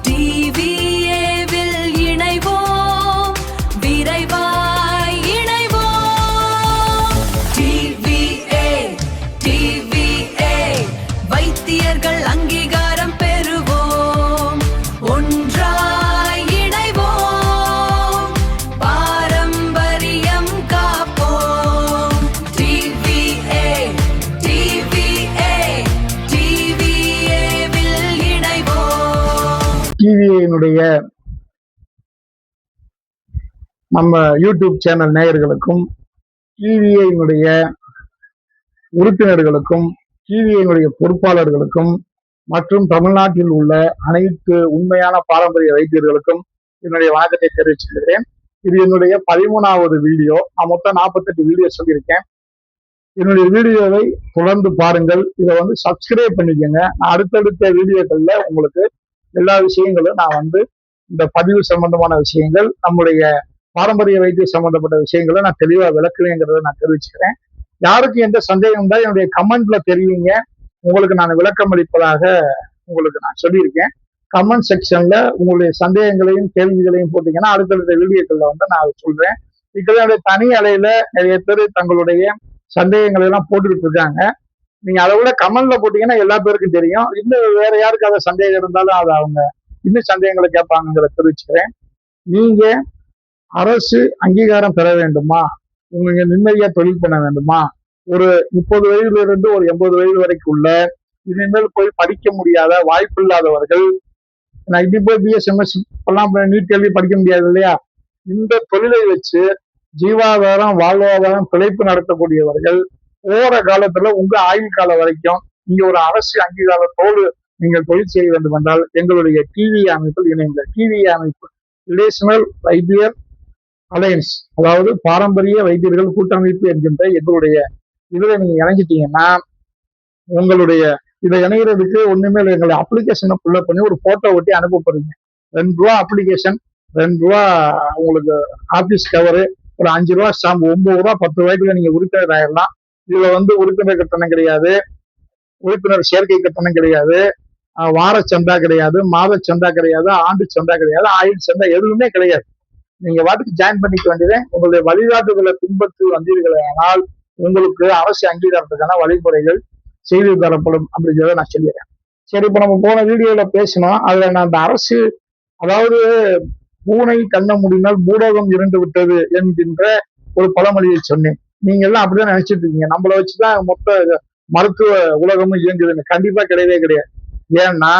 டிவிஏவில் இணைவோம், விரைவாய் இணைவோம். டிவிஏ டிவிஏ வைத்தியர்கள் அங்கீகாரம் பெறுவோம், ஒன்றாய் இணைவோம், பாரம்பரியம் காப்போம். டிவிஏ டிவிஏ டிவிஏவில் இணைவோம். டிவியினுடைய நம்ம யூடியூப் சேனல் நேயர்களுக்கும், டிவியினுடைய உறுப்பினர்களுக்கும், டிவியினுடைய பொறுப்பாளர்களுக்கும் மற்றும் தமிழ்நாட்டில் உள்ள அனைத்து உண்மையான பாரம்பரிய வைத்தியர்களுக்கும் என்னுடைய வணக்கத்தை தெரிவிச்சுக்கிறேன். இது என்னுடைய 13வது வீடியோ. நான் மொத்தம் 48 வீடியோ சொல்லியிருக்கேன். என்னுடைய வீடியோவை தொடர்ந்து பாருங்கள். இதை சப்ஸ்கிரைப் பண்ணிக்கோங்க. நான் அடுத்தடுத்த வீடியோக்கள்ல உங்களுக்கு எல்லா விஷயங்களும் நான் இந்த பதிவு சம்பந்தமான விஷயங்கள், நம்முடைய பாரம்பரிய வைத்தியம் சம்பந்தப்பட்ட விஷயங்களை நான் தெளிவா விளக்குவேங்கிறத நான் தெரிவிச்சுக்கிறேன். யாருக்கு எந்த சந்தேகம் தான் என்னுடைய கமெண்ட்ல தெரிவிங்க. உங்களுக்கு நான் விளக்கம் அளிப்பதாக உங்களுக்கு நான் சொல்லியிருக்கேன். கமெண்ட் செக்ஷன்ல உங்களுடைய சந்தேகங்களையும் கேள்விகளையும் போட்டீங்கன்னா அடுத்தடுத்த வீடியோக்கள்ல நான் சொல்றேன். என்னுடைய தனி அலையில நிறைய பேர் தங்களுடைய சந்தேகங்களை எல்லாம் போட்டுக்கிட்டு இருக்காங்க. நீங்க அதை விட கமெண்ட்ல போட்டீங்கன்னா எல்லா பேருக்கும் தெரியும். இன்னும் வேற யாருக்கு அதை சந்தேகம் இருந்தாலும் அதை அவங்க இன்னும் சந்தேகங்களை கேட்பாங்கிறத தெரிவிச்சுக்கிறேன். நீங்க அரசு அங்கீகாரம் பெற வேண்டுமா, உங்களுக்கு நிம்மதியா தொழில் பண்ண வேண்டுமா, ஒரு 30 வயதுல இருந்து ஒரு 80 வயது வரைக்கும் உள்ள இனிமேல் போய் படிக்க முடியாத வாய்ப்பு இல்லாதவர்கள், நான் இப்படி போய் பிஎஸ்எம்எஸ் எல்லாம் நீட் கேள்வி படிக்க முடியாது இல்லையா, இந்த தொழிலை வச்சு ஜீவாதாரம் வாழ்வாதாரம் பிழைப்பு நடத்தக்கூடியவர்கள் போற காலத்துல உங்க ஆயுள் காலம் வரைக்கும் நீங்க ஒரு அரசு அங்கீகாரத்தோடு நீங்கள் தொழில் செய்ய வேண்டும் என்றால் எங்களுடைய டிவி அமைப்பில் இணைந்த டிவி அமைப்பு ரிலேஷனல் வைத்தியர் அலையன்ஸ், அதாவது பாரம்பரிய வைத்தியர்கள் கூட்டமைப்பு என்கின்ற எங்களுடைய இதுல நீங்க இணைஞ்சிட்டீங்கன்னா உங்களுடைய இதை இணைகிறதுக்கு ஒண்ணுமே இல்லை. எங்களை அப்ளிகேஷனை ஃபுல்லப் பண்ணி ஒரு போட்டோ ஒட்டி அனுப்ப போறீங்க. ₹2 அப்ளிகேஷன், ₹2 உங்களுக்கு ஆபீஸ் கவரு, ஒரு ₹5 ஸ்டாம்பு, ₹9 ₹10 நீங்க உறுப்பினர் ஆயிடலாம். இதுல உறுப்பினர் கட்டணம் கிடையாது, உறுப்பினர் சேர்க்கை கட்டணம் கிடையாது, வார சந்தா கிடையாது, மாத சந்தா கிடையாது, ஆண்டு சந்தா கிடையாது, ஆயுள் சந்தா எதுவுமே கிடையாது. நீங்க வாட்டுக்கு ஜாயின் பண்ணிக்க வேண்டியது. உங்களுடைய வழிகாட்டுதலை பின்பற்றி வந்தீர்களானால் உங்களுக்கு அரசு அங்கீகாரத்துக்கான வழிமுறைகள் செய்து தரப்படும் அப்படிங்கிறத நான் சொல்லிடுறேன். சரி, இப்ப நம்ம போன வீடியோல பேசணும். அதுல நான் அந்த அரசு, அதாவது பூனை கண்ண முடினால் பூடகம் இருந்து விட்டது என்கின்ற ஒரு பழமொழியை சொன்னேன். நீங்க எல்லாம் அப்படிதான் நினைச்சிட்டு இருக்கீங்க, நம்மளை வச்சுதான் மொத்த மருத்துவ உலகமும் இயங்குதுன்னு. கண்டிப்பா கிடையவே கிடையாது. ஏன்னா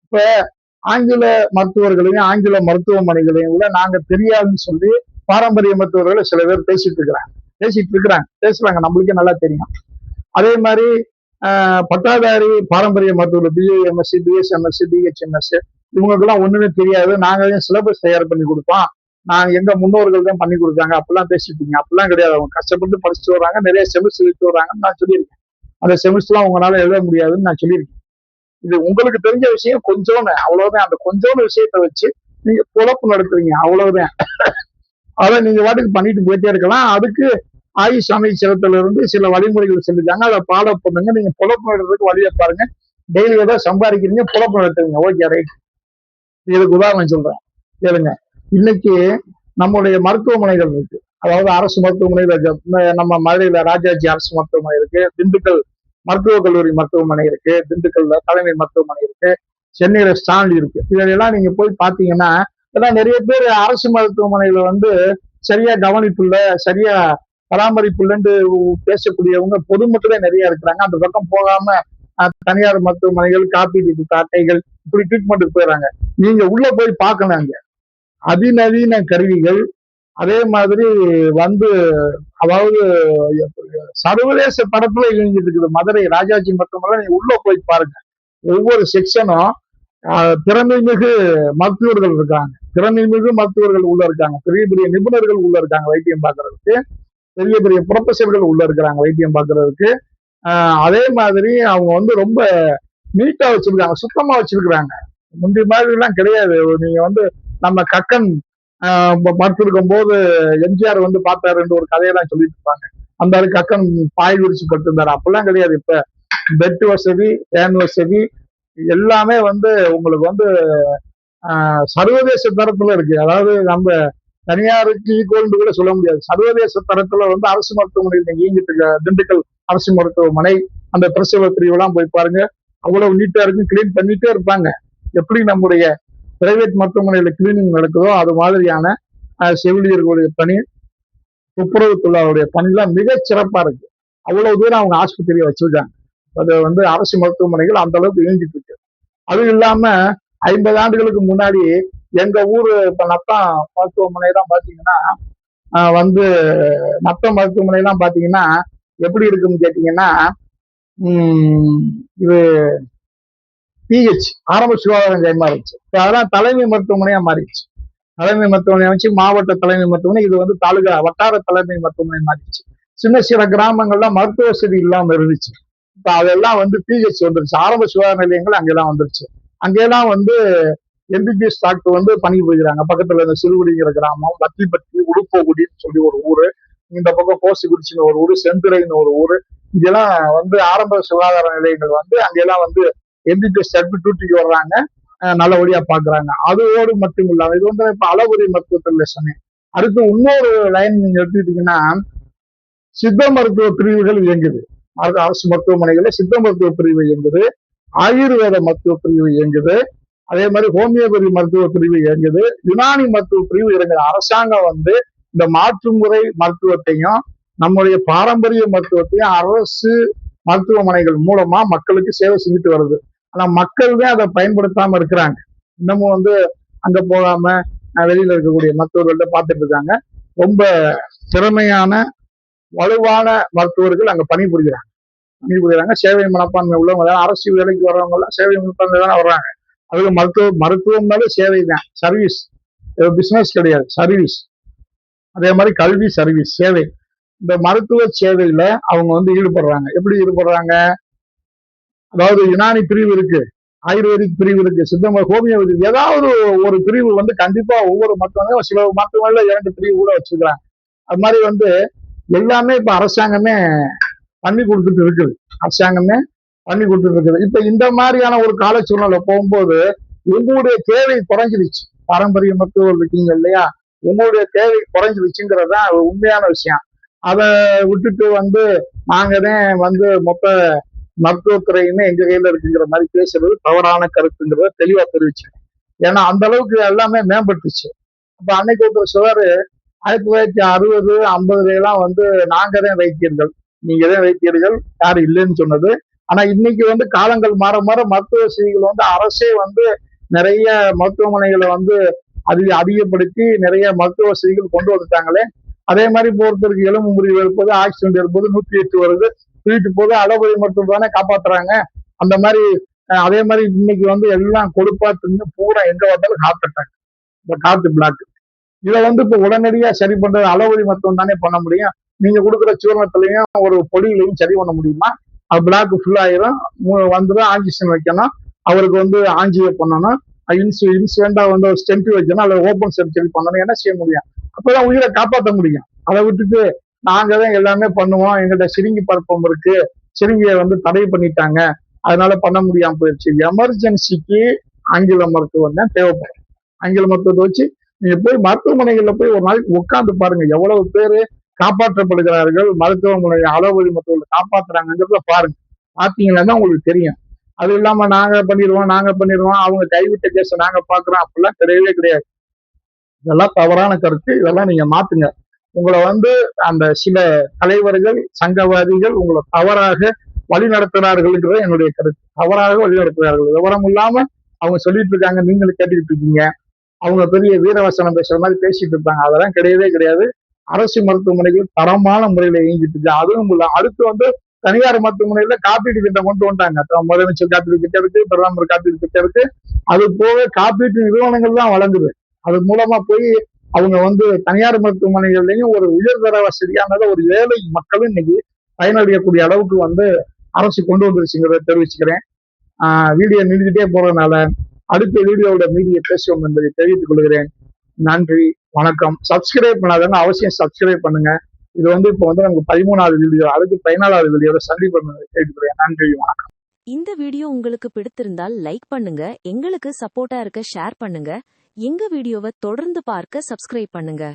இப்ப ஆங்கில மருத்துவர்களையும் ஆங்கில மருத்துவமனைகளையும் கூட நாங்க தெரியாதுன்னு சொல்லி பாரம்பரிய மருத்துவர்களை சில பேர் பேசிட்டு இருக்கிறாங்க, நம்மளுக்கே நல்லா தெரியும். அதே மாதிரி பட்டாதாரி பாரம்பரிய மருத்துவர்கள் பிஏஎம்எஸ், பிஎஸ்எம்எஸ், பிஹெச்எம்எஸ் இவங்களுக்கெல்லாம் ஒண்ணுமே தெரியாது, நாங்க சிலபஸ் தயார் பண்ணி கொடுப்போம், நாங்க எங்க முன்னோர்கள் தான் பண்ணி கொடுத்தாங்க அப்படிலாம் பேசிட்டு இருக்கீங்க. அப்படிலாம் கிடையாது. அவங்க கஷ்டப்பட்டு படிச்சுட்டு வர்றாங்க, நிறைய செமிஸ்டர் எழுதிட்டு வர்றாங்கன்னு நான் சொல்லியிருக்கேன். அந்த செமிஸ்டர்லாம் உங்களால எழுத முடியாதுன்னு நான் சொல்லியிருக்கேன். இது உங்களுக்கு தெரிஞ்ச விஷயம் கொஞ்சோன்னு, அவ்வளவுதான். அந்த கொஞ்சோன்னு விஷயத்த வச்சு நீங்க பொழப்பு நடத்துறீங்க, அவ்வளவுதான். அதை நீங்க வாட்டுக்கு பண்ணிட்டு போயிட்டே இருக்கலாம். அதுக்கு ஆயுஷ் அமைச்சகத்துல இருந்து சில வழிமுறைகள் சொல்லிருக்காங்க, அதை ஃபாலோ பண்ணுங்க. நீங்க பொழப்பு நடத்துறதுக்கு வழியை பாருங்க. டெய்லி ஏதாவது சம்பாதிக்கிறீங்க, பொழப்பு நடத்துறீங்க, ஓகே ரைட். இதுக்கு உதாரணம் சொல்றேன் கேளுங்க. இன்னைக்கு நம்முடைய மருத்துவமனைகள் இருக்கு, அதாவது அரசு மருத்துவமனைகள் இருக்கு. நம்ம மதுரையில ராஜாஜி அரசு மருத்துவமனை இருக்கு, திண்டுக்கல் மருத்துவக் கல்லூரி மருத்துவமனை இருக்கு, திண்டுக்கல்ல தலைமை மருத்துவமனை இருக்கு, சென்னையில ஸ்டான்லி இருக்கு. இதெல்லாம் நீங்க போய் பாத்தீங்கன்னா இதெல்லாம் நிறைய பேர் அரசு மருத்துவமனைகளை சரியா கவனிப்பு இல்லை, சரியா பராமரிப்பு இல்லைன்னு பேசக்கூடியவங்க பொதுமக்களே நிறைய இருக்கிறாங்க. அந்த பக்கம் போகாம தனியார் மருத்துவமனைகள், காப்பீட்டு அட்டைகள், இப்படி ட்ரீட்மெண்ட்டுக்கு போயிடறாங்க. நீங்க உள்ள போய் பார்க்கணும். அங்க அதிநவீன கருவிகள், அதே மாதிரி அதாவது சர்வதேச தரத்துல இயங்கிட்டு இருக்குது. மதுரை ராஜாஜி மருத்துவமனை நீங்க உள்ள போய் பாருங்க. ஒவ்வொரு செக்ஷனும் திறமை மிகு மருத்துவர்கள் இருக்காங்க, திறமை மிகு மருத்துவர்கள் உள்ள இருக்காங்க, பெரிய பெரிய நிபுணர்கள் உள்ள இருக்காங்க வைத்தியம் பார்க்கறதுக்கு, பெரிய பெரிய ப்ரொஃபஸர்கள் உள்ள இருக்கிறாங்க வைத்தியம் பார்க்கறதுக்கு. அதே மாதிரி அவங்க ரொம்ப நீட்டா வச்சிருக்காங்க, சுத்தமா வச்சிருக்கிறாங்க. முந்தைய மாதிரி எல்லாம் கிடையாது. நீங்க நம்ம கக்கன் படுத்திருக்கும் போது எம்ஜிஆர் பார்த்தாருன்னு ஒரு கதையெல்லாம் சொல்லிட்டு இருப்பாங்க. அந்த கக்கன் பாய் விரிச்சு படுத்திருந்தாரு, அப்பெல்லாம் கிடையாது. இப்ப பெட் வசதி, ஃபேன் வசதி எல்லாமே உங்களுக்கு சர்வதேச தரத்துல இருக்கு. அதாவது நம்ம தனியாருக்கு ஈக்குவல் கூட சொல்ல முடியாது. சர்வதேச தரத்துல வந்து அரசு மருத்துவமனையில் நீங்க இயங்கிட்டு இருக்க திண்டுக்கல் அரசு மருத்துவமனை, அந்த பிரசவ பிரிவுலாம் போய் பாருங்க, அவ்வளவு நீட்டா இருக்கும், கிளீன் பண்ணிட்டே இருப்பாங்க. எப்படி நம்முடைய பிரைவேட் மருத்துவமனையில கிளீனிங் நடக்குதோ அது மாதிரியான செவிலியர்களுடைய பணி, துப்புரவு தொழிலாளருடைய பணிலாம் மிக சிறப்பா இருக்கு. அவ்வளவு தூரம் அவங்க ஆஸ்பத்திரியை வச்சிருக்காங்க. அது வந்து அரசு மருத்துவமனைகள் அந்த அளவுக்கு இயங்கிட்டு இருக்கு. அதுவும் இல்லாம 50 ஆண்டுகளுக்கு முன்னாடி எங்க ஊரு இப்ப நத்தம் மருத்துவமனை தான் பாத்தீங்கன்னா வந்து நத்தம் மருத்துவமனை எல்லாம் பாத்தீங்கன்னா எப்படி இருக்குன்னு கேட்டீங்கன்னா இது பிஹெச் ஆரம்ப சுகாதார நிலையமா இருந்துச்சு. அதெல்லாம் தலைமை மருத்துவமனையா மாறிடுச்சு. தலைமை மருத்துவமனை வச்சு மாவட்ட தலைமை மருத்துவமனை, இது வந்து தாலுகா வட்டார தலைமை மருத்துவமனை மாறிடுச்சு. சின்ன சில கிராமங்கள்ல மருத்துவ வசதி இல்லாம இருந்துச்சு. இப்ப அதெல்லாம் வந்து பிஹெச் வந்துருச்சு. ஆரம்ப சுகாதார நிலையங்கள் அங்கெல்லாம் வந்துருச்சு. அங்கெல்லாம் வந்து எம்பிபிஎஸ் டாக்டர் வந்து பணிபுரிகிறாங்க. பக்கத்துல இந்த சிறுகுடிங்கிற கிராமம், வத்திப்பட்டி, உடுப்பகுடின்னு சொல்லி ஒரு ஊரு, இந்த பக்கம் கோசிக்குறிச்சின்னு ஒரு ஊரு, செந்துறைன்னு ஒரு ஊரு, இங்கெல்லாம் வந்து ஆரம்ப சுகாதார நிலையங்கள் வந்து அங்கெல்லாம் வந்து எம்பிபிஎஸ் டாக்டர் டியூட்டிக்கு வர்றாங்க, நல்லபடியா பாக்குறாங்க. அதோடு மட்டும் இல்லாம இது வந்து இப்ப அளவுரி மருத்துவத்துல சொன்னேன். அடுத்து இன்னொரு லைன் நீங்க எடுத்துக்கிட்டீங்கன்னா சித்த மருத்துவ பிரிவுகள் இயங்குது. அரசு மருத்துவமனைகள்ல சித்த மருத்துவ பிரிவு இயங்குது, ஆயுர்வேத மருத்துவ பிரிவு இயங்குது, அதே மாதிரி ஹோமியோபதி மருத்துவ பிரிவு இயங்குது, யுனானி மருத்துவ பிரிவு இயங்குது. அரசாங்கம் வந்து இந்த மாற்று முறை மருத்துவத்தையும் நம்முடைய பாரம்பரிய மருத்துவத்தையும் அரசு மருத்துவமனைகள் மூலமா மக்களுக்கு சேவை செஞ்சுட்டு வருது. ஆனா மக்கள் தான் அதை பயன்படுத்தாம இருக்கிறாங்க. இன்னமும் வந்து அங்க போகாம வெளியில இருக்கக்கூடிய மருத்துவர்கள்ட்ட பார்த்துட்டு இருக்காங்க. ரொம்ப திறமையான வலுவான மருத்துவர்கள் அங்க பணிபுரிகிறாங்க. சேவை மனப்பான்மை உள்ளவங்க, அரசு வேலைக்கு வர்றவங்க எல்லாம் சேவை மனப்பான்மை தானே வர்றாங்க. அதுல மருத்துவம்னாலே சேவை தான், சர்வீஸ், பிசினஸ் கிடையாது, சர்வீஸ். அதே மாதிரி கல்வி, சர்வீஸ், சேவை. இந்த மருத்துவ சேவையில அவங்க வந்து ஈடுபடுறாங்க. எப்படி ஈடுபடுறாங்க? அதாவது யுனானி பிரிவு இருக்கு, ஆயுர்வேதிக் பிரிவு இருக்கு, சித்த ஹோமியோபதி, ஏதாவது ஒரு பிரிவு வந்து கண்டிப்பா ஒவ்வொரு மருத்துவமனையும், சில மருத்துவமனையில 2 பிரிவு கூட வச்சிருக்கிறாங்க. அது மாதிரி வந்து எல்லாமே இப்ப அரசாங்கமே பண்ணி கொடுத்துட்டு இருக்குது. இப்ப இந்த மாதிரியான ஒரு கால சூழ்நிலை போகும்போது உங்களுடைய தேவை குறைஞ்சிருச்சு. பாரம்பரிய மருத்துவர்கள் இருக்கீங்க இல்லையா, உங்களுடைய தேவை குறைஞ்சிருச்சுங்கிறதுதான் உண்மையான விஷயம். அதை விட்டுட்டு வந்து நாங்கதான் வந்து மொத்த மருத்துவத்துறையுமே எங்க கையில இருக்குங்கிற மாதிரி பேசுறது தவறான கருத்துங்கிறத தெளிவா தெரிவிச்சேன். ஏன்னா அந்த அளவுக்கு எல்லாமே மேம்பட்டுச்சு. அப்ப அன்னைக்கு ஒருத்தர் சொல்றாரு, 1960, 50 வந்து நாங்க தான் வைத்தியர்கள், நீங்க தான் வைத்தியர்கள், யாரும் இல்லைன்னு சொன்னது. ஆனா இன்னைக்கு வந்து காலங்கள் மாற மாற மருத்துவ வசதிகள் வந்து அரசே வந்து நிறைய மருத்துவமனைகளை வந்து அதிகப்படுத்தி நிறைய மருத்துவ வசதிகள் கொண்டு வந்துட்டாங்களே. அதே மாதிரி ஒருத்தருக்கு எலும்பு முறிவு இருப்பது, ஆக்சிடென்ட் இருப்பது, 108 வருது, தூக்கிட்டு போது அளவுரி மருத்துவம் தானே காப்பாத்துறாங்க. அந்த மாதிரி அதே மாதிரி இன்னைக்கு வந்து எல்லாம் கொடுப்பா தின்னு பூரா எங்க வந்தாலும் ஹார்ட் அட்டாக், இந்த காத்து பிளாக். இதை வந்து இப்ப உடனடியா சரி பண்றது அளவுரி மருத்துவம் தானே பண்ண முடியும். நீங்க கொடுக்குற சூரணத்திலையும் ஒரு பொடியிலையும் சரி பண்ண முடியுமா? அது பிளாக் ஃபுல் ஆயிரும், வந்துடும், ஆக்சிஜன் வைக்கணும், அவருக்கு வந்து ஆஞ்சியோ பண்ணணும், இன்சிடென்டா வந்து ஒரு ஸ்டென்ட் வைக்கணும், அல்லது ஓப்பன் சர்ஜரி பண்ணணும். என்ன செய்ய முடியும்? அப்பதான் உயிரை காப்பாற்ற முடியும். அதை விட்டுட்டு நாங்க தான் எல்லாமே பண்ணுவோம், எங்கள்கிட்ட சிரிங்கி பருப்பம் இருக்கு, சிரிங்கியை வந்து தடை பண்ணிட்டாங்க, அதனால பண்ண முடியாம போயிடுச்சு. எமர்ஜென்சிக்கு ஆங்கில மருத்துவம் தான் தேவைப்படும். ஆங்கில மருத்துவத்தை வச்சு நீங்க போய் மருத்துவமனைகள்ல போய் ஒரு நாளைக்கு உட்காந்து பாருங்க, எவ்வளவு பேரு காப்பாற்றப்படுகிறார்கள், மருத்துவமனை அளவழி மருத்துவர்கள் காப்பாற்றுறாங்கிறத பாருங்க. பாத்தீங்கன்னா உங்களுக்கு தெரியும். அது இல்லாம நாங்க பண்ணிடுவோம், அவங்க கைவிட்ட கேஸ் நாங்க பாக்குறோம், அப்படிலாம் கிடையவே கிடையாது. இதெல்லாம் தவறான கருத்து. இதெல்லாம் நீங்க மாத்துங்க. உங்களை வந்து அந்த சில தலைவர்கள், சங்கவாதிகள் உங்களை தவறாக வழி நடத்துகிறார்கள் என்னுடைய கருத்து. தவறாக வழி நடத்துகிறார்கள், விவரம் இல்லாம அவங்க சொல்லிட்டு இருக்காங்க, நீங்களும் கேட்டுக்கிட்டு இருக்கீங்க. அவங்க பெரிய வீரவசனம் பேசுற மாதிரி பேசிட்டு இருப்பாங்க. அதெல்லாம் கிடையவே கிடையாது. அரசு மருத்துவமனைகள் தரமான முறையில இயங்கிட்டு இருக்கு. அதுவும் இல்லை, அடுத்து வந்து தனியார் மருத்துவமனையில காப்பீட்டு திட்டம் கொண்டு வந்துட்டாங்க. முதலமைச்சர் காப்பீடு திட்டம் இருக்கு, பிரதமர் காப்பீடு திட்டம் இருக்கு. அது போக காப்பீட்டு நிறுவனங்கள் தான் வழங்குது. அது மூலமா போய் அவங்க வந்து தனியார் மருத்துவமனைகள்லையும் ஒரு உயர்தர வசதியானதை ஒரு ஏழை மக்களும் இன்னைக்கு பயனடையக்கூடிய அளவுக்கு வந்து அரசு கொண்டு வந்துருச்சுங்கிறத தெரிவிச்சுக்கிறேன். வீடியோ நிறுத்திட்டே போறதுனால அடுத்த வீடியோவோட மீடியை பேசுவோம் என்பதை தெரிவித்துக் கொள்கிறேன். நன்றி, வணக்கம். சப்ஸ்கிரைப் பண்ணாதவங்க அவசியம் சப்ஸ்கிரைப் பண்ணுங்க. இது வந்து இப்போ வந்து நமக்கு 13வது வீடியோ, அடுத்து 14வது வீடியோட சந்திப்பு கேட்டுக்கிறேன். நன்றி, வணக்கம். இந்த வீடியோ உங்களுக்கு பிடித்திருந்தால் லைக் பண்ணுங்க, எங்களுக்கு சப்போர்ட்டா இருக்க ஷேர் பண்ணுங்க, எங்க வீடியோவை தொடர்ந்து பார்க்க சப்ஸ்கிரைப் பண்ணுங்க.